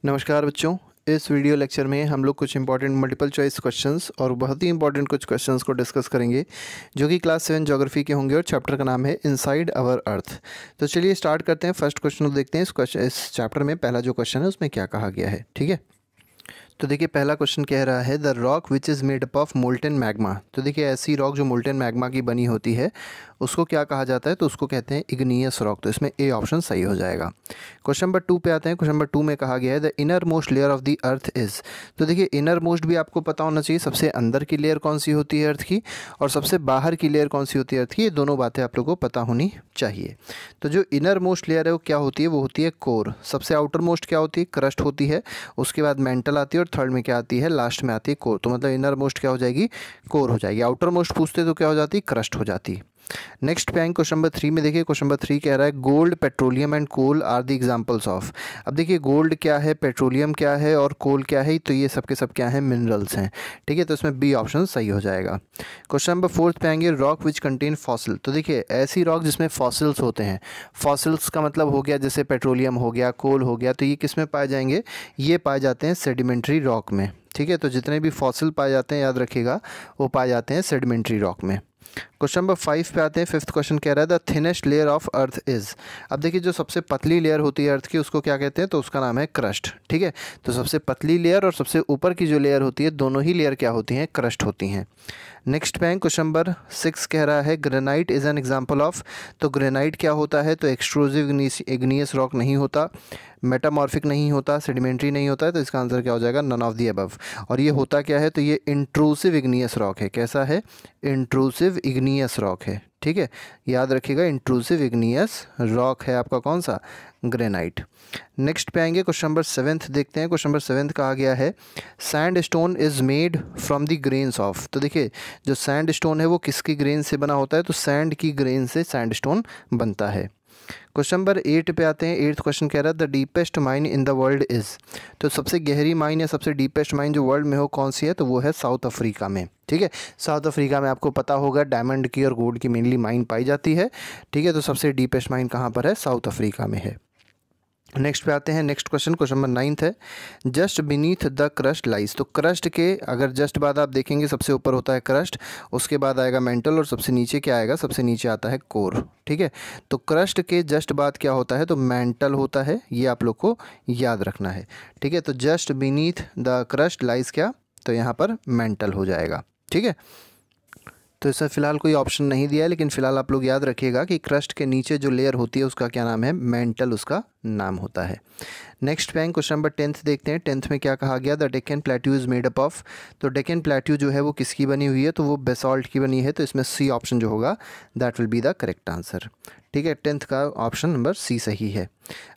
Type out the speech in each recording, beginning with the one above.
नमस्कार बच्चों। इस वीडियो लेक्चर में हम लोग कुछ इंपॉर्टेंट मल्टीपल चॉइस क्वेश्चंस और बहुत ही इंपॉर्टेंट कुछ क्वेश्चंस को डिस्कस करेंगे जो कि क्लास 7 ज्योग्राफी के होंगे और चैप्टर का नाम है इनसाइड आवर अर्थ। तो चलिए स्टार्ट करते हैं। फर्स्ट क्वेश्चन को देखते हैं। इस चैप्टर में पहला जो क्वेश्चन है उसमें क्या कहा गया है। ठीक है, तो देखिए पहला क्वेश्चन कह रहा है the rock which is made up of molten magma. तो देखिए ऐसी रॉक जो मोल्टन मैग्मा की बनी होती है उसको क्या कहा जाता है, तो उसको कहते हैं इग्नियस रॉक। तो इसमें ए ऑप्शन सही हो जाएगा। क्वेश्चन नंबर 2 पे आते हैं। क्वेश्चन नंबर 2 में कहा गया है the inner most layer of the earth is. तो देखिए इनर मोस्ट भी आपको पता होना चाहिए, सबसे अंदर की लेयर कौन सी होती है अर्थ की, और सबसे बाहर की लेयर कौन सी होती है अर्थ की। ये दोनों बातें आप लोगों को पता होनी चाहिए। तो जो इनर मोस्ट लेयर है वो क्या होती है, वो होती है कोर। सबसे आउटर मोस्ट क्या होती है, क्रस्ट होती है। उसके बाद मेंटल आती है और थर्ड में क्या आती है, लास्ट में आती है कोर। तो मतलब इनर मोस्ट क्या हो जाएगी, कोर हो जाएगी। आउटर मोस्ट पूछते तो क्या हो जाती, क्रस्ट हो जाती। नेक्स्ट पे आएंगे क्वेश्चन नंबर 3 में। देखिए क्वेश्चन नंबर 3 कह रहा है gold, petroleum and coal are the examples of. अब देखिए गोल्ड क्या है, पेट्रोलियम क्या है और कोल क्या है, तो ये सब के सब क्या है, मिनरल्स हैं। ठीक है, तो इसमें बी ऑप्शन सही हो जाएगा। क्वेश्चन नंबर 4 पे आएंगे रॉक विच कंटेन फॉसिल। तो देखिए ऐसी रॉक जिसमें फॉसिल्स होते हैं। फॉसिल्स का मतलब हो गया जैसे पेट्रोलियम हो गया, कोल हो गया, तो ये किस में पाए जाएंगे, ये पाए जाते हैं सेडिमेंट्री रॉक में। ठीक है, तो जितने भी फॉसिल पाए जाते हैं याद रखिएगा वो पाए जाते हैं सेडिमेंट्री रॉक में। क्वेश्चन नंबर 5 पे आते हैं। फिफ्थ क्वेश्चन कह रहा है the thinnest layer of earth is. अब देखिए जो सबसे पतली लेयर होती है अर्थ की उसको क्या कहते हैं, तो उसका नाम है क्रस्ट। ठीक है, तो सबसे पतली लेयर और सबसे ऊपर की जो लेयर होती है दोनों ही लेयर क्या होती हैं, क्रस्ट होती हैं। नेक्स्ट पे क्वेश्चन नंबर 6 कह रहा है granite is an example of. तो ग्रेनाइट क्या होता है, तो एक्सट्रूसिव इग्नियस रॉक नहीं होता, मेटामॉर्फिक नहीं होता, सेडिमेंट्री नहीं होता है, तो इसका आंसर क्या हो जाएगा, नन ऑफ दी अबव। और ये होता क्या है, तो ये इंट्रूसिव इग्नियस रॉक है। कैसा है, इंट्रूसिव इग्नियस रॉक है। ठीक है, याद रखिएगा इंट्रूसिव इग्नियस रॉक है आपका कौन सा, ग्रेनाइट। नेक्स्ट पे आएंगे क्वेश्चन नंबर 7 देखते हैं। क्वेश्चन नंबर 7 कहा गया है sand stone is made from the grains of. तो देखिए जो सैंड स्टोन है वो किसकी ग्रेन से बना होता है, तो सैंड की ग्रेन से सैंड स्टोन बनता है। क्वेश्चन नंबर 8 पे आते हैं। 8th क्वेश्चन कह रहा है the deepest mine in the world is. तो सबसे गहरी माइन या सबसे डीपेस्ट माइन जो वर्ल्ड में हो कौन सी है, तो वो है साउथ अफ्रीका में। ठीक है, साउथ अफ्रीका में आपको पता होगा डायमंड की और गोल्ड की मेनली माइन पाई जाती है। ठीक है, तो सबसे डीपेस्ट माइन कहाँ पर है, साउथ अफ्रीका में है। नेक्स्ट पे आते हैं। नेक्स्ट क्वेश्चन क्वेश्चन नंबर 9 है just beneath the crust lies. तो क्रस्ट के अगर जस्ट बाद आप देखेंगे सबसे ऊपर होता है क्रस्ट, उसके बाद आएगा मेंटल और सबसे नीचे क्या आएगा, सबसे नीचे आता है कोर। ठीक है, तो क्रस्ट के जस्ट बाद क्या होता है, तो मेंटल होता है, ये आप लोग को याद रखना है। ठीक है, तो just beneath the crust lies क्या, तो यहाँ पर मेंटल हो जाएगा। ठीक है, तो इसमें फ़िलहाल कोई ऑप्शन नहीं दिया है, लेकिन फ़िलहाल आप लोग याद रखिएगा कि क्रस्ट के नीचे जो लेयर होती है उसका क्या नाम है, मेंटल उसका नाम होता है। नेक्स्ट पे क्वेश्चन नंबर 10 देखते हैं। 10th में क्या कहा गया the Deccan plateau is made up of. तो डेक्कन प्लेट्यू जो है वो किसकी बनी हुई है, तो वो बेसाल्ट की बनी है। तो इसमें सी ऑप्शन जो होगा that will be the correct answer. ठीक है, 10th का ऑप्शन नंबर सी सही है।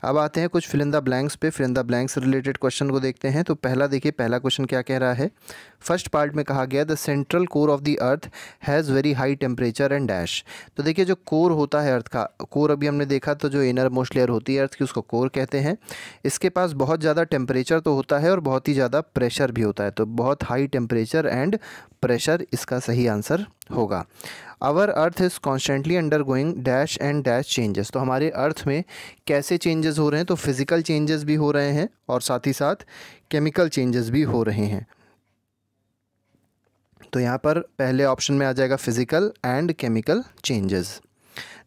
अब आते हैं कुछ फिल इन द ब्लैंक्स पे। फिल इन द ब्लैंक्स से रिलेटेड क्वेश्चन को देखते हैं। तो पहला देखिए, पहला क्वेश्चन क्या कह रहा है। फर्स्ट पार्ट में कहा गया the central core of the earth has very high temperature and dash. तो देखिए जो कोर होता है अर्थ का, कोर अभी हमने देखा तो जो इनर मोस्ट लेयर होती है अर्थ की उसको कोर कहते हैं। इसके पास बहुत ज़्यादा टेम्परेचर तो होता है और बहुत ही ज़्यादा प्रेशर भी होता है। तो बहुत हाई टेम्परेचर एंड प्रेशर इसका सही आंसर होगा। Our earth is constantly undergoing dash and dash changes. तो हमारे अर्थ में कैसे चेंजेस हो रहे हैं, तो फिज़िकल चेंजेस भी हो रहे हैं और साथ ही साथ केमिकल चेंजेस भी हो रहे हैं। तो यहाँ पर पहले ऑप्शन में आ जाएगा physical and chemical changes.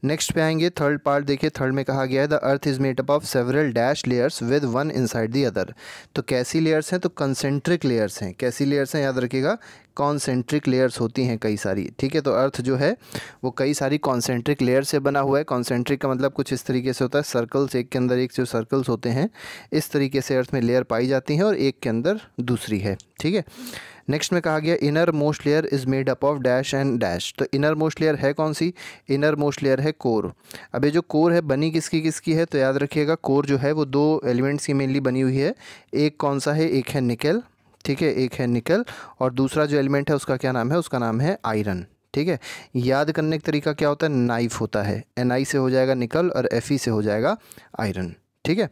Next पे आएंगे थर्ड पार्ट। देखिए थर्ड में कहा गया है the earth is made up of several dash layers with one inside the other. तो कैसी लेयर्स हैं, तो कंसेंट्रिक लेयर्स हैं। कैसी लेयर्स हैं, याद रखिएगा कॉन्सेंट्रिक लेयर्स होती हैं कई सारी। ठीक है, तो अर्थ जो है वो कई सारी कॉन्सेंट्रिक लेयर से बना हुआ है। कॉन्सेंट्रिक का मतलब कुछ इस तरीके से होता है, सर्कल्स, एक के अंदर एक जो सर्कल्स होते हैं इस तरीके से अर्थ में लेयर पाई जाती हैं और एक के अंदर दूसरी है। ठीक है, नेक्स्ट में कहा गया inner most layer is made up of dash and dash. तो इनर मोस्ट लेयर है कौन सी, इनर मोस्ट लेयर है कोर। अब ये जो कोर है बनी किसकी किसकी है, तो याद रखिएगा कोर जो है वो दो एलिमेंट्स की मेनली बनी हुई है। एक कौन सा है, एक है निकल। ठीक है, एक है निकल और दूसरा जो एलिमेंट है उसका क्या नाम है, उसका नाम है आयरन। ठीक है, याद करने का तरीका क्या होता है, नाइफ होता है। Ni से हो जाएगा निकल और Fe से हो जाएगा आयरन। ठीक है,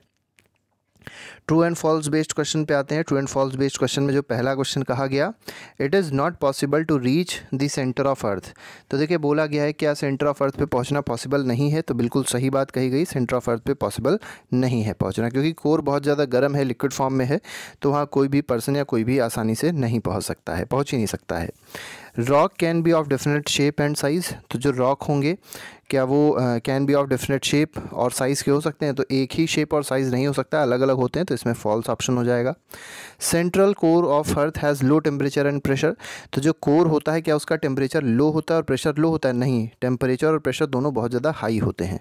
true and false based question पे आते हैं। True and false based question में जो पहला क्वेश्चन कहा गया, it is not possible to reach the centre of earth. तो देखिए बोला गया है क्या सेंटर ऑफ अर्थ पे पहुंचना पॉसिबल नहीं है, तो बिल्कुल सही बात कही गई, सेंटर ऑफ अर्थ पे पॉसिबल नहीं है पहुंचना, क्योंकि कोर बहुत ज़्यादा गर्म है, लिक्विड फॉर्म में है, तो वहाँ कोई भी पर्सन या कोई भी आसानी से नहीं पहुँच सकता है, पहुँच ही नहीं सकता है। Rock can be of different shape and size, तो जो रॉक होंगे क्या वो can be of different shape और साइज़ के हो सकते हैं, तो एक ही शेप और साइज़ नहीं हो सकता, अलग अलग होते हैं, तो इसमें फॉल्स ऑप्शन हो जाएगा। Central core of earth has low temperature and pressure, तो जो कोर होता है क्या उसका टेम्परेचर लो होता है और प्रेशर लो होता है? नहीं, टेम्परेचर और प्रेशर दोनों बहुत ज़्यादा हाई होते हैं।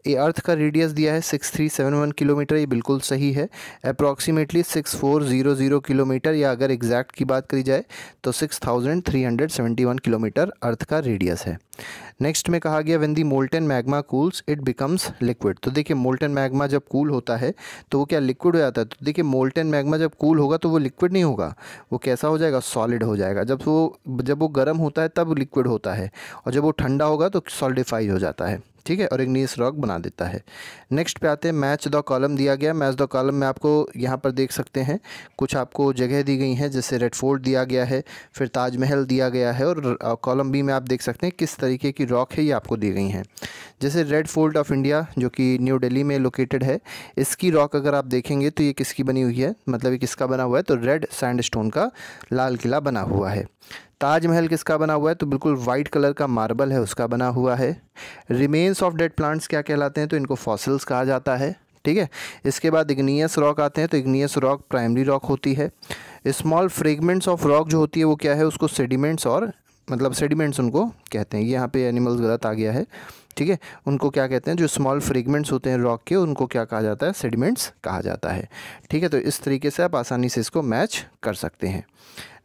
ये अर्थ का रेडियस दिया है 6371 किलोमीटर, ये बिल्कुल सही है। अप्रॉक्सीमेटली 6400 किलोमीटर, या अगर एग्जैक्ट की बात करी जाए तो 6371 किलोमीटर अर्थ का रेडियस है। नेक्स्ट में कहा गया when the molten magma cools it becomes liquid, तो देखिए मोल्टन मैग्मा जब कूल होता है तो वो क्या लिक्विड हो जाता है? तो देखिए मोल्टन मैग्मा जब कूल होगा तो वो लिक्विड नहीं होगा, वो कैसा हो जाएगा? सॉलिड हो जाएगा। जब वो गर्म होता है तब लिक्विड होता है, और जब वो ठंडा होगा तो सॉलिडिफाई हो जाता है, ठीक है, और इग्नियस रॉक बना देता है। नेक्स्ट पे आते हैं, मैच द कॉलम दिया गया। मैच द कॉलम में आपको यहाँ पर देख सकते हैं कुछ आपको जगह दी गई हैं, जैसे रेड फोर्ट दिया गया है, फिर ताजमहल दिया गया है, और कॉलम बी में आप देख सकते हैं किस तरीके की रॉक है ये आपको दी गई हैं। जैसे रेड फोर्ट ऑफ इंडिया जो कि न्यू दिल्ली में लोकेटेड है, इसकी रॉक अगर आप देखेंगे तो ये किसकी बनी हुई है, मतलब ये किसका बना हुआ है? तो रेड सैंडस्टोन का लाल किला बना हुआ है। ताजमहल किसका बना हुआ है? तो बिल्कुल वाइट कलर का मार्बल है उसका बना हुआ है। रिमेन्स ऑफ डेड प्लांट्स क्या कहलाते हैं? तो इनको फॉसिल्स कहा जाता है, ठीक है। इसके बाद इग्नियस रॉक आते हैं, तो इग्नियस रॉक प्राइमरी रॉक होती है। स्मॉल फ्रेगमेंट्स ऑफ रॉक जो होती है वो क्या है? उसको सेडिमेंट्स, और मतलब सेडिमेंट्स उनको कहते हैं। यहाँ पे एनिमल्स गलत आ गया है, ठीक है। उनको क्या कहते हैं? जो स्मॉल फ्रेगमेंट्स होते हैं रॉक के, उनको क्या कहा जाता है? सेडिमेंट्स कहा जाता है, ठीक है। तो इस तरीके से आप आसानी से इसको मैच कर सकते हैं।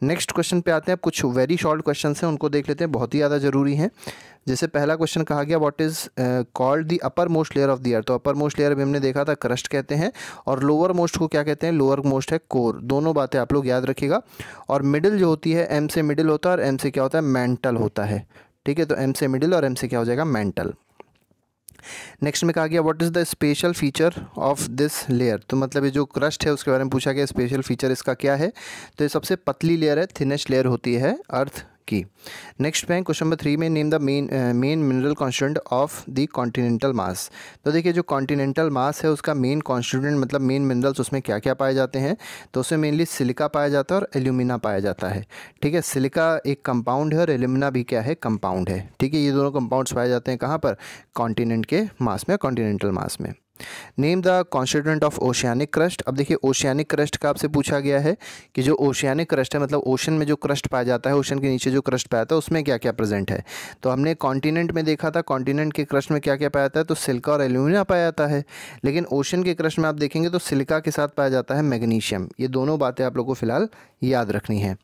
नेक्स्ट क्वेश्चन पे आते हैं। कुछ वेरी शॉर्ट क्वेश्चन हैं, उनको देख लेते हैं, बहुत ही ज़्यादा ज़रूरी हैं। जैसे पहला क्वेश्चन कहा गया what is called the upper most layer of the earth, तो अपर मोस्ट लेयर भी हमने देखा था क्रस्ट कहते हैं, और लोअर मोस्ट को क्या कहते हैं? लोअर मोस्ट है कोर। दोनों बातें आप लोग याद रखिएगा। और मिडिल जो होती है, एम से मिडिल होता है और एम से क्या होता है? मेंटल होता है, ठीक है। तो एम से मिडिल और एम से क्या हो जाएगा? मेंटल। नेक्स्ट में कहा गया what is the special feature of this layer, तो मतलब ये जो क्रस्ट है उसके बारे में पूछा गया, स्पेशल फीचर इसका क्या है? तो ये सबसे पतली लेयर है, थिनेस्ट लेयर होती है अर्थ की। नेक्स्ट पे क्वेश्चन नंबर 3 में name the main mineral constituent of the continental mass, तो देखिए जो कॉन्टिनेंटल मास है उसका मेन कॉन्स्टिट्यूएंट मतलब मेन मिनरल्स उसमें क्या क्या पाए जाते हैं? तो उसमें मेनली सिलिका पाया जाता है और एल्यूमिना पाया जाता है, ठीक है। सिलिका एक कंपाउंड है और एल्यूमिना भी क्या है? कंपाउंड है, ठीक है। ये दोनों कंपाउंड्स पाए जाते हैं कहाँ पर? कॉन्टिनेंट के मास में, कॉन्टिनेंटल मास में। Name the constituent of oceanic crust, अब देखिए ओशियानिक क्रस्ट का आपसे पूछा गया है कि जो ओशियानिक क्रस्ट है मतलब ओशन में जो क्रस्ट पाया जाता है, ओशन के नीचे जो क्रस्ट पाया जाता है उसमें क्या क्या प्रेजेंट है? तो हमने कॉन्टिनेंट में देखा था, कॉन्टिनेंट के क्रस्ट में क्या क्या पाया जाता है? तो सिलिका और एल्यूमिना पाया जाता है। लेकिन ओशन के क्रस्ट में आप देखेंगे तो सिलिका के साथ पाया जाता है मैग्नीशियम। ये दोनों बातें आप लोग को फिलहाल याद रखनी है।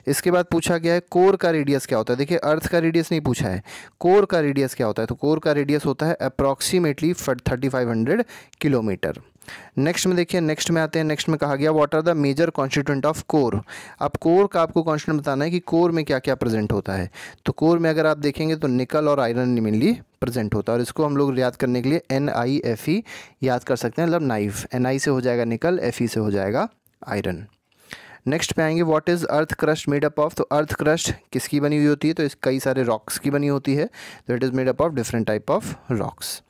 इसके बाद पूछा गया है कोर का रेडियस क्या होता है? देखिए अर्थ का रेडियस नहीं पूछा है, कोर का रेडियस क्या होता है? तो कोर का रेडियस होता है अप्रॉक्सीमेटली 3500 किलोमीटर। नेक्स्ट में देखिए, नेक्स्ट में आते हैं। नेक्स्ट में कहा गया what are the major constituent of core, अब कोर का आपको कॉन्स्टिट्यूएंट बताना है कि कोर में क्या क्या प्रेजेंट होता है। तो कोर में अगर आप देखेंगे तो निकल और आयरन मेनली प्रेजेंट होता है, और इसको हम लोग याद करने के लिए NiFe याद कर सकते हैं, मतलब नाइफ। Ni से हो जाएगा निकल, Fe से हो जाएगा आयरन। नेक्स्ट पे आएंगे what is earth crust made up of, तो अर्थ क्रस्ट किसकी बनी हुई होती है? तो इस कई सारे रॉक्स की बनी होती है, तो it is made up of different type of rocks.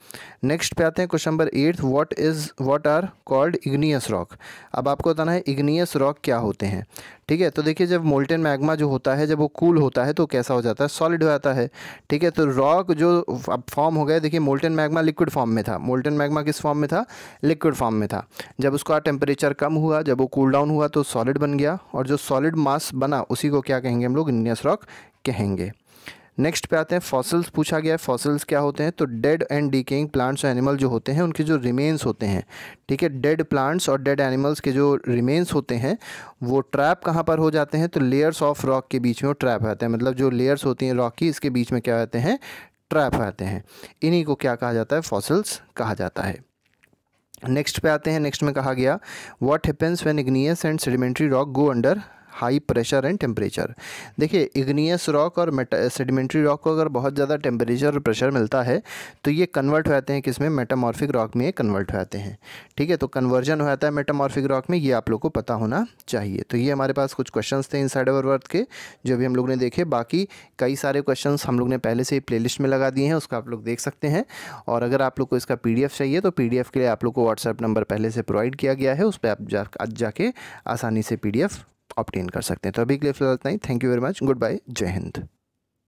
Next पे आते हैं question number 8 what are called igneous rock, अब आपको बताना है इग्नियस रॉक क्या होते हैं, ठीक है। तो देखिए जब मोल्टेन मैग्मा जो होता है जब वो कूल होता है तो कैसा हो जाता है? सॉलिड हो जाता है, ठीक है। तो रॉक जो अब फॉर्म हो गया, देखिए मोल्टेन मैग्मा लिक्विड फॉर्म में था, मोल्टेन मैग्मा किस फॉर्म में था? लिक्विड फॉर्म में था। जब उसका टेम्परेचर कम हुआ, जब वो कूल डाउन हुआ तो सॉलिड बन गया, और जो सॉलिड मास बना उसी को क्या कहेंगे हम लोग? इग्नियस रॉक कहेंगे। नेक्स्ट पे आते हैं फॉसिल्स पूछा गया है, फॉसिल्स क्या होते हैं? तो डेड एंड डिकेइंग प्लांट्स और एनिमल जो होते हैं उनके जो रिमेन्स होते हैं, ठीक है। डेड प्लांट्स और डेड एनिमल्स के जो रिमेन्स होते हैं वो ट्रैप कहाँ पर हो जाते हैं? तो लेयर्स ऑफ रॉक के बीच में वो ट्रैप आते हैं, मतलब जो लेयर्स होती हैं रॉक की इसके बीच में क्या आते हैं? ट्रैप आते हैं। इन्हीं को क्या कहा जाता है? फॉसिल्स कहा जाता है। नेक्स्ट पे आते हैं। नेक्स्ट में कहा गया what happens when igneous and sedimentary rock go under high pressure and temperature. देखिए इग्नियस रॉक और सेडिमेंट्री रॉक को अगर बहुत ज़्यादा टेम्परेचर और प्रेशर मिलता है तो ये कन्वर्ट हो जाते हैं किसमें, मेटामॉर्फिक रॉक में ये कन्वर्ट हो जाते हैं। ठीक है, तो कन्वर्जन हो जाता है मेटामॉर्फिक रॉक में, ये आप लोग को पता होना चाहिए। तो ये हमारे पास कुछ क्वेश्चंस थे इनसाइड अवर अर्थ के जो भी हम लोग ने देखे। बाकी कई सारे क्वेश्चंस हम लोग ने पहले से ही प्लेलिस्ट में लगा दिए हैं, उसका आप लोग देख सकते हैं। और अगर आप लोग को इसका PDF चाहिए तो PDF के लिए आप लोग को व्हाट्सएप नंबर पहले से प्रोवाइड किया गया है, उस पर आप जाके आसानी से PDF ऑब्टेन कर सकते हैं। तो अभी के लिए फिलहाल इतना ही। Thank you very much, goodbye, Jai Hind.